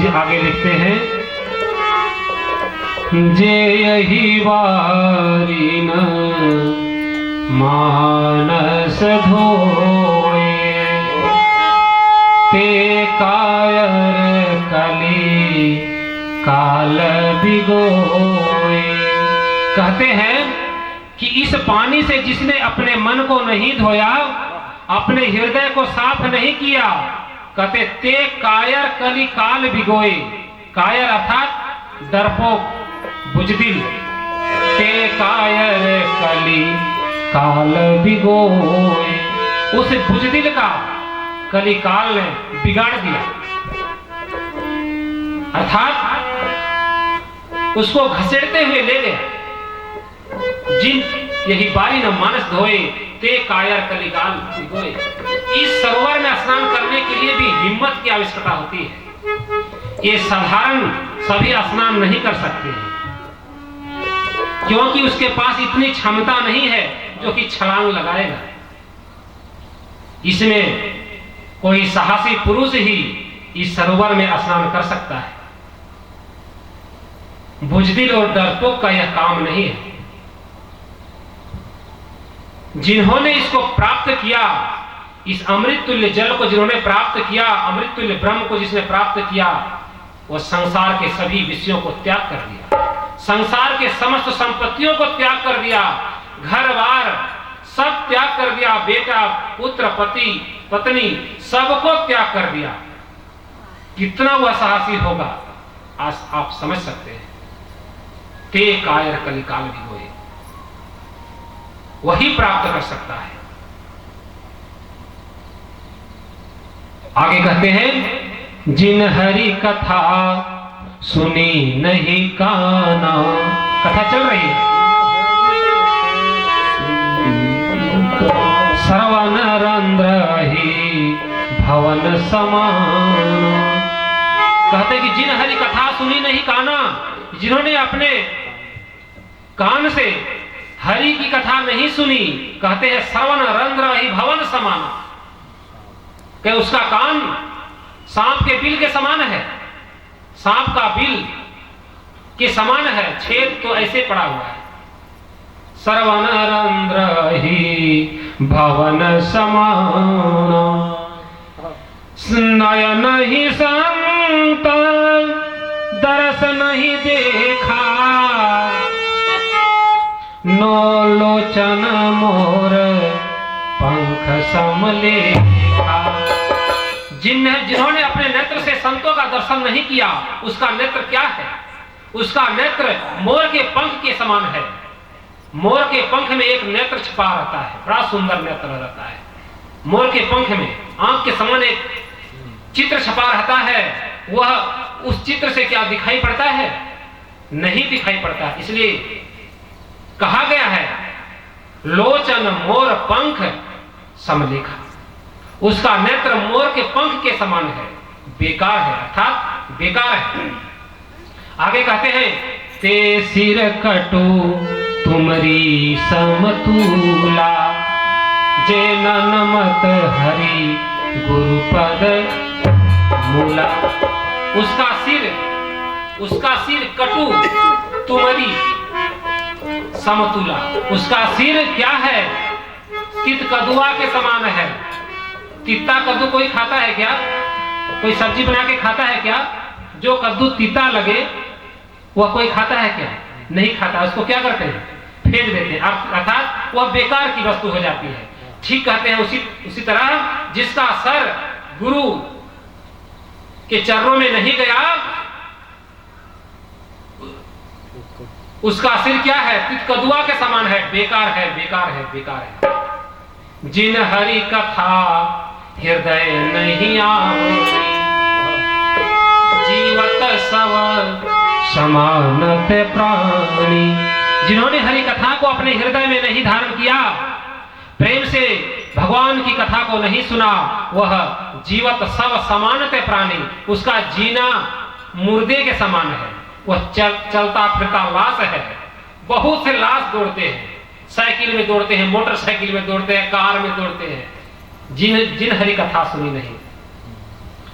जी आगे लिखते हैं, जे यही वारी न मानस धोए, ते कायर कली काल बिगोए। कहते हैं कि इस पानी से जिसने अपने मन को नहीं धोया, अपने हृदय को साफ नहीं किया, कहते ते कायर कली काल भिगोए। कायर अर्थात डरपोक, बुजदिल। ते कायर कली काल भिगोए, उस बुजदिल का कली काल ने बिगाड़ दिया, अर्थात उसको घसीटते हुए ले गया। जिन यही बारी न मानस धोए, ते कायर कली काल भिगोए। इस सरोवर में स्नान करने के लिए भी हिम्मत की आवश्यकता होती है। ये साधारण सभी स्नान नहीं कर सकते हैं, क्योंकि उसके पास इतनी क्षमता नहीं है जो कि छलांग लगाएगा। इसमें कोई साहसी पुरुष ही इस सरोवर में स्नान कर सकता है। बुजदिल और डरपोक का यह काम नहीं है। जिन्होंने इसको प्राप्त किया, इस अमृत तुल्य जल को जिन्होंने प्राप्त किया, अमृत तुल्य ब्रह्म को जिसने प्राप्त किया, वह संसार के सभी विषयों को त्याग कर दिया, संसार के समस्त संपत्तियों को त्याग कर दिया, घर बार सब त्याग कर दिया, बेटा पुत्र पति पत्नी सबको त्याग कर दिया। कितना वह साहसी होगा, आज आप समझ सकते हैं। ते कायर कली काल भिगोए, वही प्राप्त कर सकता है। आगे कहते हैं, जिन हरि कथा सुनी नहीं काना। कथा चल रही है, श्रवण रंध्र ही भवन समान। कहते कि जिन हरि कथा सुनी नहीं काना, जिन्होंने अपने कान से हरि की कथा नहीं सुनी, कहते हैं श्रवण रंध्र ही भवन समान, कि उसका कान सांप के बिल के समान है, सांप का बिल के समान है, छेद तो ऐसे पड़ा हुआ है। श्रवण रंध्र ही भवन समान, नयन ही संत दरस नहीं देखा, नो लोचन मोर पंख समलेखा। जिन्होंने अपने नेत्र से संतों का दर्शन नहीं किया, उसका नेत्र क्या है? उसका नेत्र मोर के पंख के समान है। मोर के पंख में एक नेत्र छिपा रहता है, बड़ा सुंदर नेत्र रहता है। मोर के पंख में आंख के समान एक चित्र छपा रहता है। वह उस चित्र से क्या दिखाई पड़ता है? नहीं दिखाई पड़ता। इसलिए कहा गया है, लोचन मोर पंख समलेखा, उसका नेत्र मोर के पंख के समान है, बेकार है, अर्थात बेकार है। आगे कहते हैं, ते सिर कटु तुमरी समतूला, जे ननमत हरि गुरुपद मूला। उसका सिर कटु तुमरी समतुला, उसका सिर क्या है? तित कदुआ के समान है। तीता कद्दू कोई खाता है क्या? कोई सब्जी बना के खाता है क्या? जो कद्दू तीता लगे वह कोई खाता है क्या? नहीं खाता। उसको क्या करते हैं? फेंक देते हैं, अर्थात वह बेकार की वस्तु हो जाती है। ठीक कहते हैं। उसी तरह जिसका सर गुरु के चरणों में नहीं गया, उसका सिर क्या है? तित कदुआ के समान है, बेकार है, बेकार है, बेकार है। जिन हरि कथा हृदय नहीं आवे, जीवत सवर समानत प्राणी। जिन्होंने हरि कथा को अपने हृदय में नहीं धारण किया, प्रेम से भगवान की कथा को नहीं सुना, वह जीवत सब समानत प्राणी, उसका जीना मुर्दे के समान है। वह चलता फिरता लाश है। बहुत से लाश दौड़ते हैं, साइकिल में दौड़ते हैं, मोटरसाइकिल में दौड़ते हैं, कार में दौड़ते हैं। जिन हरि कथा सुनी नहीं,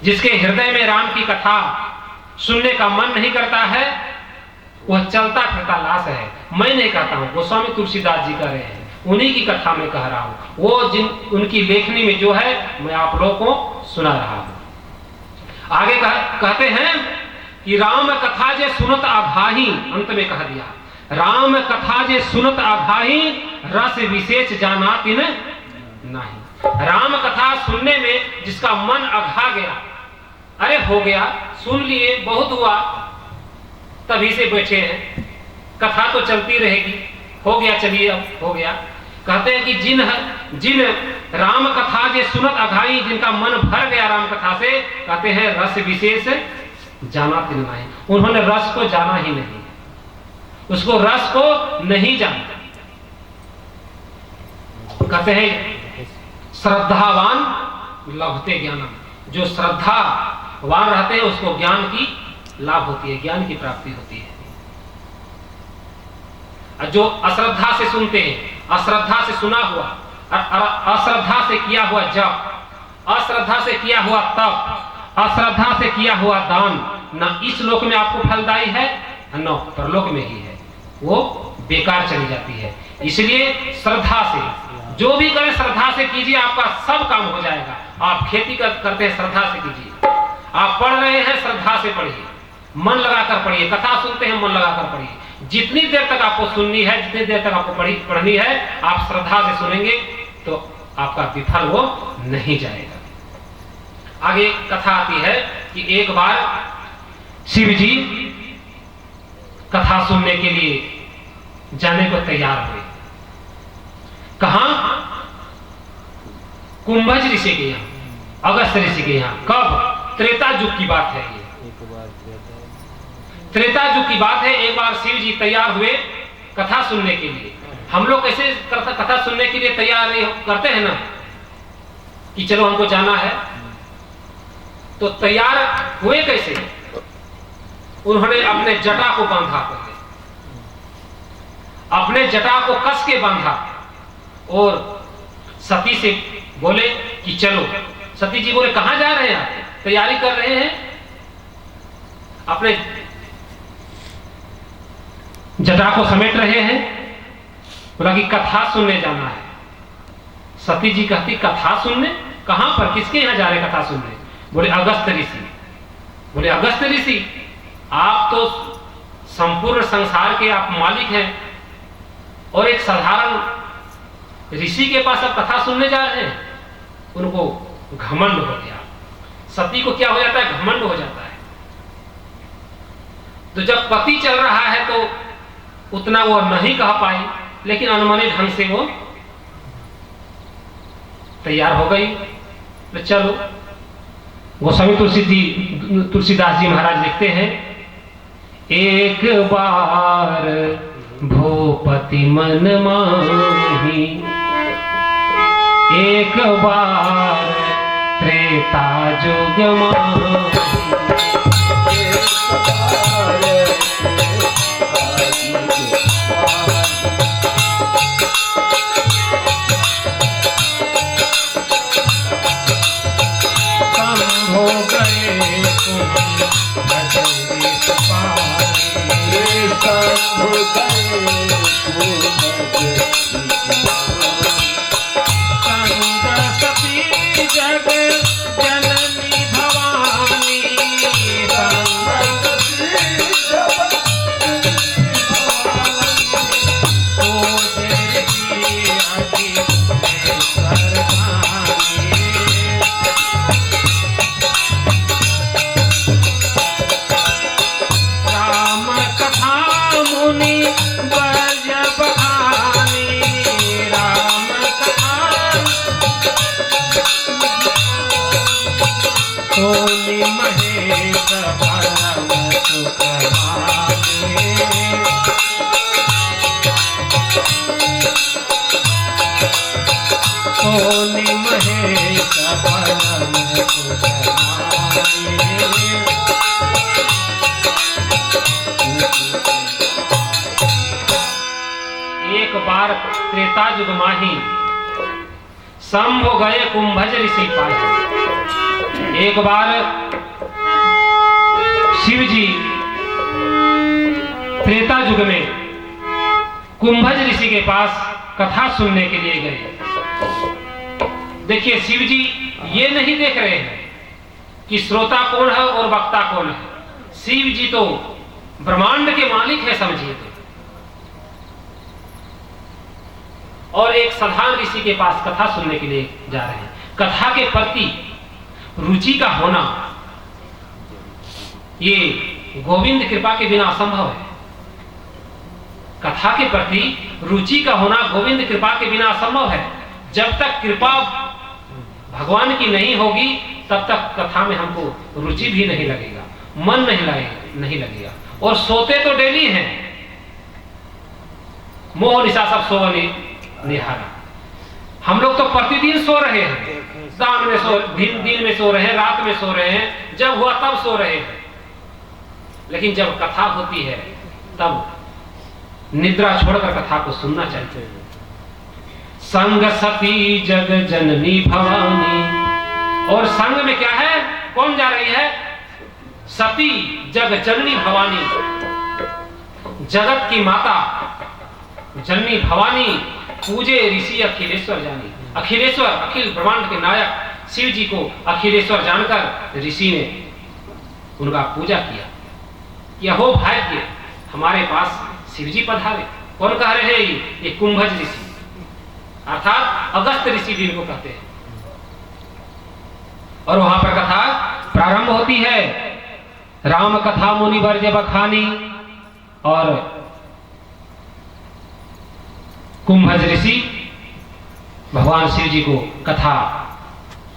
जिसके हृदय में राम की कथा सुनने का मन नहीं करता है, वह चलता फिरता लाश है। मैं नहीं कहता हूँ, गोस्वामी तुलसीदास जी कह रहे हैं, उन्हीं की कथा में कह रहा हूँ। वो जिन उनकी लेखनी में जो है मैं आप लोगों को सुना रहा हूँ। आगे कहते हैं कि राम कथा जे सुनत आभाही, अंत में कह दिया राम कथा जे सुनत आभाही रस विशेष जानाति न नहीं। राम कथा सुनने में जिसका मन अघा गया, अरे हो गया, सुन लिए, बहुत हुआ, तभी से बैठे हैं, कथा तो चलती रहेगी, हो गया, चलिए अब हो गया। कहते हैं कि जिन राम कथा जे सुनत अघाई, जिनका मन भर गया राम कथा से, कहते हैं रस विशेष जाना तिन नहीं, उन्होंने रस को जाना ही नहीं, उसको रस को नहीं जानते। कहते हैं श्रद्धावान लभते ज्ञानम, जो श्रद्धावान रहते हैं उसको ज्ञान की लाभ होती है, ज्ञान की प्राप्ति होती है। जो अश्रद्धा से सुनते हैं, अश्रद्धा से सुना हुआ, अश्रद्धा से किया हुआ जप, अश्रद्धा से किया हुआ तप, अश्रद्धा से किया हुआ दान, न इस लोक में आपको फलदायी है न परलोक में ही है, वो बेकार चली जाती है। इसलिए श्रद्धा से जो भी करें, श्रद्धा से कीजिए, आपका सब काम हो जाएगा। आप खेती करते हैं, श्रद्धा से कीजिए। आप पढ़ रहे हैं, श्रद्धा से पढ़िए, मन लगाकर पढ़िए, कथा सुनते हैं, मन लगाकर पढ़िए। जितनी देर तक आपको सुननी है, जितनी देर तक आपको पढ़नी है, आप श्रद्धा से सुनेंगे तो आपका विफल वो नहीं जाएगा। आगे कथा आती है कि एक बार शिव जी कथा सुनने के लिए जाने को तैयार हुए। कहां? कुंभज ऋषि के यहाँ, अगस्त ऋषि के यहाँ। कब? त्रेता युग की बात है ये, त्रेता युग की बात है। एक बार शिव जी तैयार हुए कथा सुनने के लिए। हम लोग कैसे कथा सुनने के लिए तैयार करते हैं ना, कि चलो हमको जाना है, तो तैयार हुए कैसे? उन्होंने अपने जटा को बांधा, पहले अपने जटा को कस के बांधा और सती से बोले कि चलो। सती जी बोले कहां जा रहे हैं आप? तैयारी कर रहे हैं, अपने जटा को समेट रहे हैं। बोला कि कथा सुनने जाना है। सती जी कहती कथा सुनने? कहां पर, किसके यहां जा रहे कथा सुनने? बोले अगस्त ऋषि। बोले अगस्त ऋषि, आप तो संपूर्ण संसार के आप मालिक हैं और एक साधारण ऋषि के पास आप कथा सुनने जा रहे हैं। उनको घमंड हो गया। सती को क्या हो जाता है? घमंड हो जाता है। तो जब पति चल रहा है तो उतना वो नहीं कह पाई, लेकिन अनमने ढंग से वो तैयार हो गई। तो चलो, गोस्वामी तुलसीदास जी महाराज लिखते हैं, एक बार भूपति मन माही, एक बार त्रेता जुग माही, हो गए जग जननी भवानी, सोनी महेश परम सुख माने, सोनी महेश परम सुख माने। एक बार त्रेता युग माही, शंभु गए कुंभज ऋषि पाए। एक बार शिव जी त्रेता युग में कुंभज ऋषि के पास कथा सुनने के लिए गए। देखिए शिव जी ये नहीं देख रहे हैं कि श्रोता कौन है और वक्ता कौन है। शिव जी तो ब्रह्मांड के मालिक है समझिए तो। और एक साधारण ऋषि के पास कथा सुनने के लिए जा रहे हैं। कथा के प्रति रुचि का होना ये गोविंद कृपा के बिना असंभव है। कथा के प्रति रुचि का होना गोविंद कृपा के बिना असंभव है। जब तक कृपा भगवान की नहीं होगी तब तक कथा में हमको रुचि भी नहीं लगेगा, मन नहीं लगेगा। और सोते तो डेली हैं, मोह निशा सब सोने निहारा। हम लोग तो प्रतिदिन सो रहे हैं, दान में सो, दिन में सो रहे हैं, रात में सो रहे हैं, जब हुआ तब सो रहे हैं। लेकिन जब कथा होती है तब निद्रा छोड़कर कथा को सुनना चाहिए। संग सती जग जननी भवानी। और संग में क्या है, कौन जा रही है? सती जग जननी भवानी, जगत की माता जननी भवानी, पूजे ऋषि अखिलेश्वर जानी। अखिलेश्वर, अखिल ब्रह्मांड के नायक शिव जी को अखिलेश्वर जानकर ऋषि ने उनका पूजा किया। यह हो भाग्य हमारे पास शिव जी पधारे। कौन कह रहे हैं? ये कुंभज ऋषि अर्थात अगस्त ऋषि भी इनको कहते हैं। और वहां पर कथा प्रारंभ होती है। राम कथा मुनि वर्ज बखानी। और कुंभज ऋषि भगवान शिव जी को कथा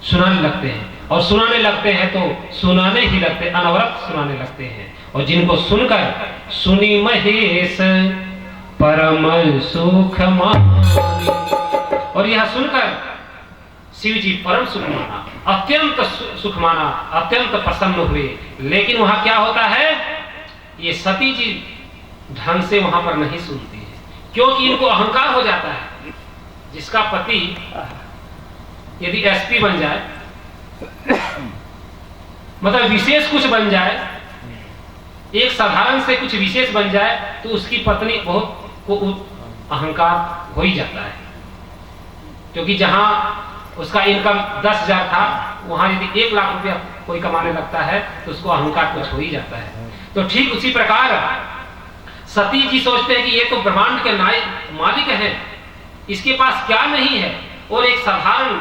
सुनाने लगते हैं। और सुनाने लगते हैं तो सुनाने ही लगते, अनवरत सुनाने लगते हैं। और जिनको सुनकर सुनी महेश परम सुख मानी। और यह सुनकर शिव जी परम सुख माना, अत्यंत सुख माना, अत्यंत प्रसन्न हुए। लेकिन वहां क्या होता है, ये सती जी ढंग से वहां पर नहीं सुनती है, क्योंकि इनको अहंकार हो जाता है। जिसका पति यदि एसपी बन जाए, मतलब विशेष कुछ बन जाए, एक साधारण से कुछ विशेष बन जाए, तो उसकी पत्नी बहुत को अहंकार हो ही जाता है। क्योंकि जहां उसका इनकम 10,000 था, वहां यदि 1 लाख रुपया कोई कमाने लगता है तो उसको अहंकार कुछ हो ही जाता है। तो ठीक उसी प्रकार सती जी सोचते हैं कि ये तो ब्रह्मांड के मालिक हैं, इसके पास क्या नहीं है। और एक साधारण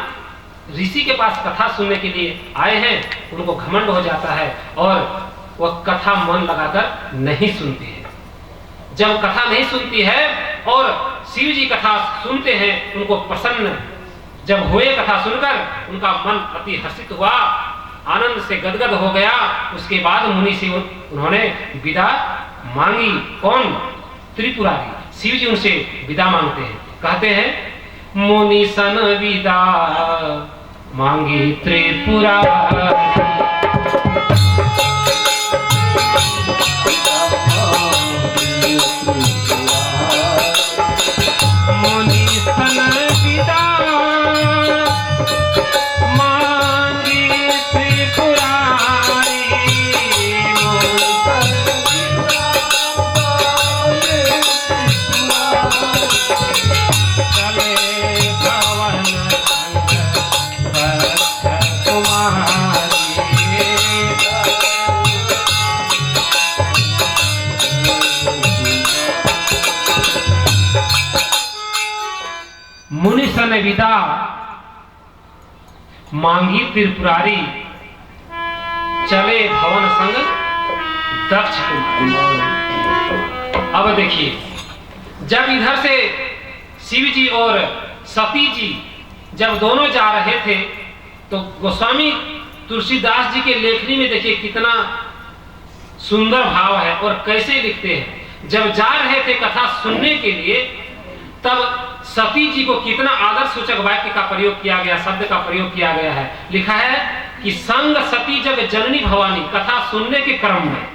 ऋषि के पास कथा सुनने के लिए आए हैं, उनको घमंड हो जाता है और वह कथा मन लगाकर नहीं सुनती है। जब कथा नहीं सुनती है और शिव जी कथा सुनते हैं, उनको प्रसन्न जब हुए कथा सुनकर, उनका मन अति हर्षित हुआ, आनंद से गदगद हो गया। उसके बाद मुनि से उन्होंने विदा मांगी। कौन? त्रिपुरारी। शिव जी उनसे विदा मांगते हैं, कहते हैं मुनि सन विदा मांगी त्रिपुरारी। मुनि सन विदा मांगी त्रिपुरारी, चले भवन संग दक्ष कुमारी। अब देखिए, जब इधर से शिव जी और सती जी जब दोनों जा रहे थे, तो गोस्वामी तुलसीदास जी के लेखनी में देखिए कितना सुंदर भाव है और कैसे लिखते हैं। जब जा रहे थे कथा सुनने के लिए, तब सती जी को कितना आदर सूचक वाक्य का प्रयोग किया गया, शब्द का प्रयोग किया गया है। लिखा है कि संग सती जग जननी भवानी। कथा सुनने के क्रम में,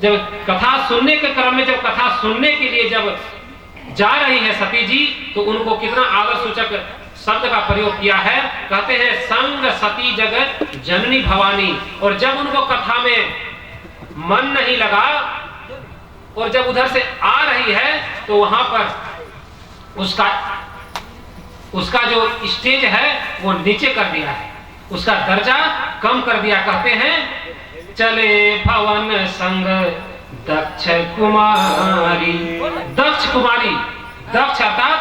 जब कथा सुनने के क्रम में, जब कथा सुनने के लिए जब जा रही है सती जी, तो उनको कितना आदर सूचक शब्द का प्रयोग किया है। कहते हैं संग सती जगत जननी भवानी। और जब उनको कथा में मन नहीं लगा, और जब उधर से आ रही है तो वहां पर उसका जो स्टेज है वो नीचे कर दिया है, उसका दर्जा कम कर दिया। कहते हैं चले भवन संग दक्ष कुमारी। दक्ष कुमारी, दक्ष अर्थात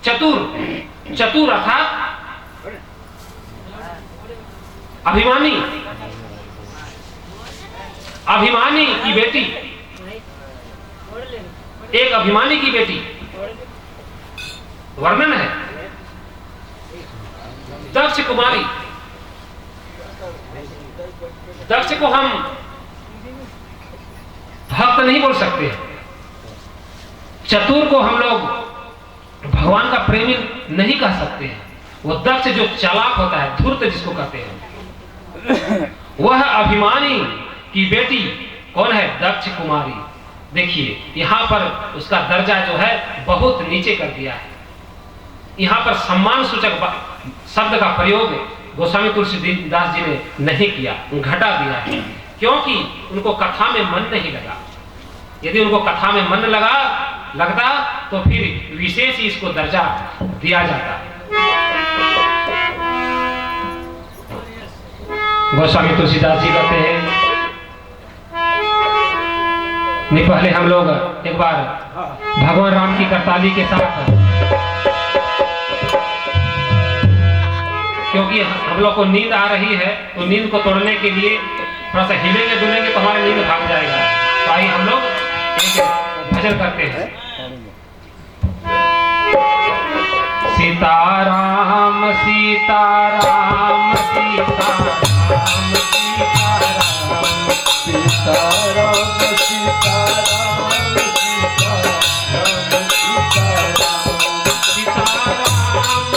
चतुर, चतुर अर्थात अभिमानी, अभिमानी की बेटी, एक अभिमानी की बेटी वर्णन है। दक्ष कुमारी, दक्ष को हम भक्त नहीं बोल सकते, चतुर को हम लोग भगवान का प्रेमी नहीं कह सकते हैं। वो दक्ष जो चालाक होता है, धूर्त जिसको कहते हैं, वह अभिमानी की बेटी कौन है? दक्ष कुमारी। देखिए यहां पर उसका दर्जा जो है बहुत नीचे कर दिया है। यहां पर सम्मान सूचक शब्द का प्रयोग गोस्वामी तुलसीदास जी ने नहीं किया, घटा दिया है, क्योंकि उनको कथा में मन नहीं लगा। यदि उनको कथा में मन लगता तो फिर विशेष ही इसको दर्जा दिया जाता। गोस्वामी तुलसीदास जी कहते हैं, नहीं पहले हम लोग एक बार भगवान राम की करताली के साथ, क्योंकि हम लोग को नींद आ रही है तो नींद को तोड़ने के लिए थोड़ा सा हिलेंगे डुलेंगे तो हमारी नींद भाग जाएगा। तो आइए हम लोग एक भजन करते हैं। सीताराम सीताराम सीताराम सीताराम सीताराम सीताराम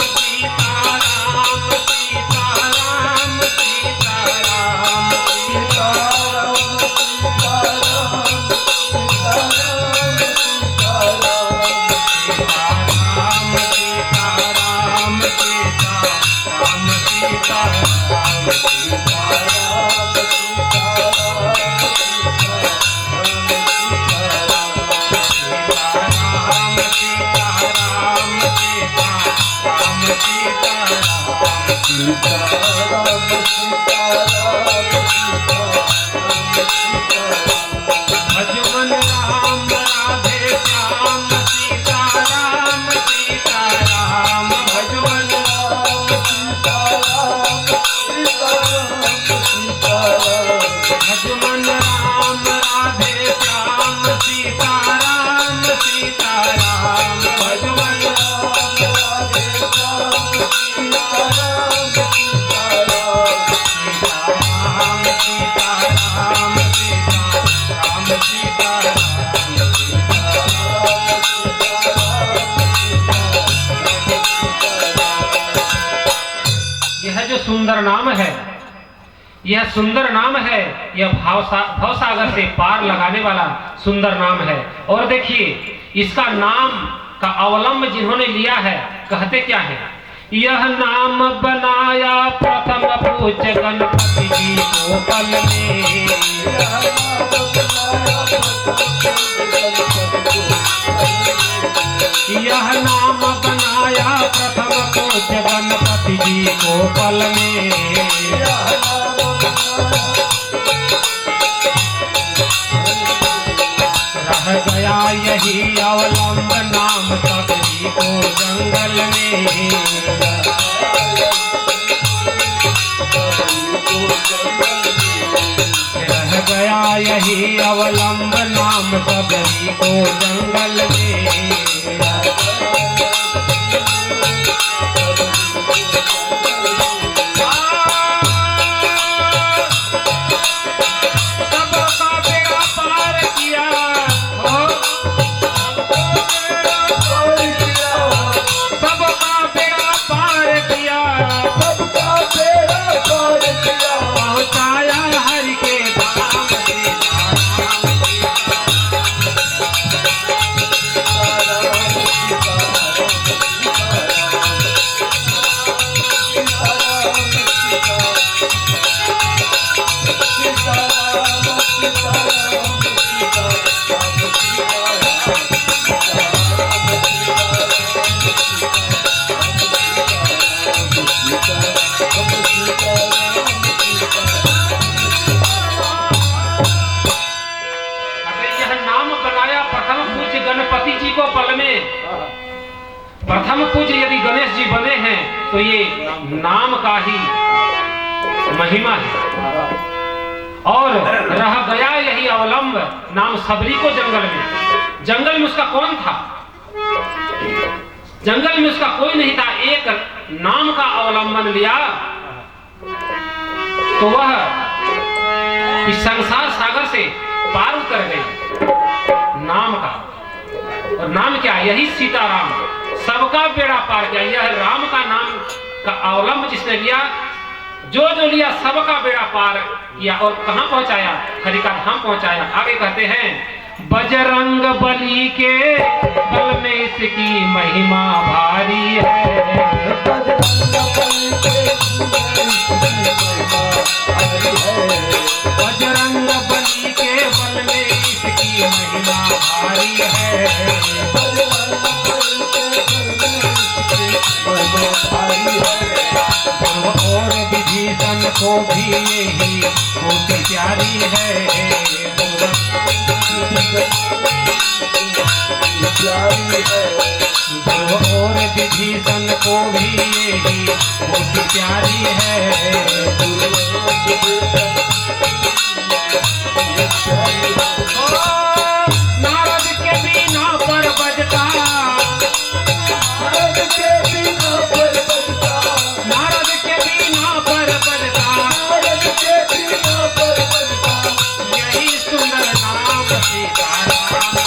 भजमन राम राधे श्याम सीताराम सीताराम भजमन राम सीताराम सीताराम सीताराम भजमन राम राधे श्याम सीताराम सीताराम भजमन राम राधे श्याम सीताराम सीताराम सीताराम सीताराम यह जो सुंदर नाम है, यह सुंदर नाम है, यह भवसागर से पार लगाने वाला सुंदर नाम है। और देखिए इसका नाम का अवलंब जिन्होंने लिया है, कहते क्या है? यह नाम बनाया प्रथम पूज्य गणपति जी को पल में। यह नाम बनाया प्रथम पूज्य गणपति जी को पल में। रह गया यही अवलंब नाम सबरी को जंगल में। रह गया यही अवलंब नाम सबरी को जंगल में। गणपति जी को पल में प्रथम पूज्य यदि गणेश जी बने हैं तो ये नाम का ही महिमा है। और रह गया यही अवलंब नाम सबरी को जंगल में उसका कौन था? जंगल में उसका कोई नहीं था। एक नाम का अवलंबन लिया तो वह इस संसार सागर से पार उतर गई। नाम का, और नाम क्या? यही सीताराम सबका बेड़ा पार किया। यह राम का नाम का अवलंब जिसने लिया, जो लिया सबका बेड़ा पार किया और कहां पहुंचाया? हरि का धाम पहुंचाया। आगे कहते हैं बजरंग बली के बल में इसकी महिमा भारी है। बजरंग बली के बल में इसकी महिमा भारी है। और विभीषण को भी यही बहुत प्यारी है। और विभीषण को भी यही बहुत प्यारी है। नारद के बिना पर बजता, नारद के बिना पर बजता, नारद के बिना पर बजता, नारद के बिना पर बजता, यही सुंदर नाम सीताराम।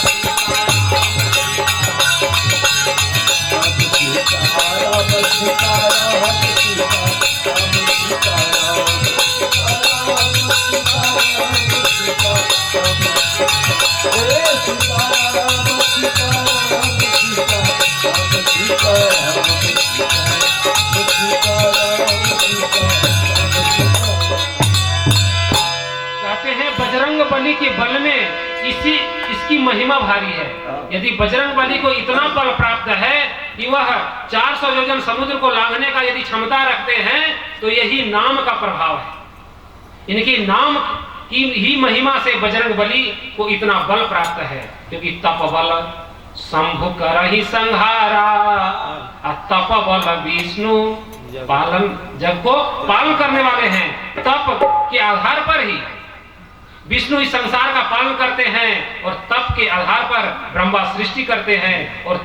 कहते हैं बजरंग बली के बल में इसकी महिमा भारी है। यदि बजरंग बली को इतना बल प्राप्त है कि वह 400 योजन समुद्र को लांघने का यदि क्षमता रखते हैं तो यही नाम का प्रभाव है। इनकी नाम की ही महिमा से बजरंग बली को इतना बल प्राप्त है। क्योंकि तप बल शंभु करहि संहारा, तप बल विष्णु पालन, जग को पालन करने वाले हैं। तप के आधार पर ही विष्णु इस संसार का पालन करते हैं और तप के आधार पर ब्रह्मा सृष्टि करते हैं। और